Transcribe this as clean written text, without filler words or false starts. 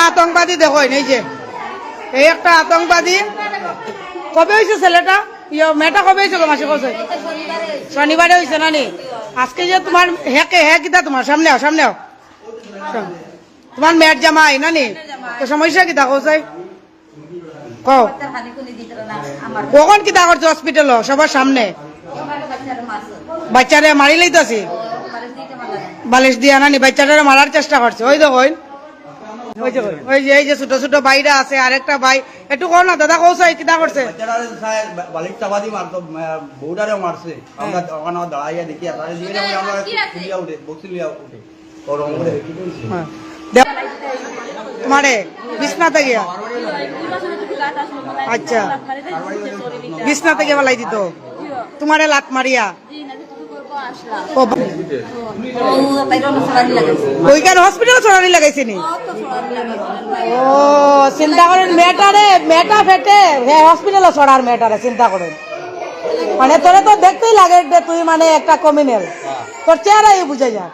আতঙ্কবাদী দেখো এই যে এই একটা আতঙ্কবাদী কবে হয়েছে ছেলেটা মেয়েটা কবে হয়েছিল মাসে কছে শনিবারে হয়েছে নানি আজকে যে তোমার হ্যাঁ কিতা তোমার সামনে আও তোমার মেয়ের জামাই নানি তো সমস্যা কিতা কোথায় কখন কিতা করছে হসপিটাল সবার সামনে বাচ্চারে মারি লইতাছি বালিশ দিয়া নানি বাচ্চাটারে মারার চেষ্টা করছে ওই দেখো ওই যে এই যে ছোট ছোট বাইরা আছে আরেকটা ভাই একটু কো না দাদা কৌসাই কিতা করছে বালিশ চাপাতি মারতো বউটারে মারছে আমরা ওখানে দাঁড়াইয়া দেখি তারে দিয়ে আমরা লিয়া উঠে বক্সি লিয়া উঠে ওর রঙে কি কইছে তোমারে বিছনাতে গিয়া আচ্ছা বিছনাতে গিয়া বলাই দিত তোমারে লাত মারিয়া ওইখানে হসপিটাল ছড়ানি লাগাইছে নি ও চিন্তা করেন মেয়েটা ফেটে হসপিটালে ছড়ার মেয়েটারে চিন্তা করেন মানে তোরে তো দেখতেই লাগে তুই মানে একটা কমিনেল তোর চেহারাই বুঝে যা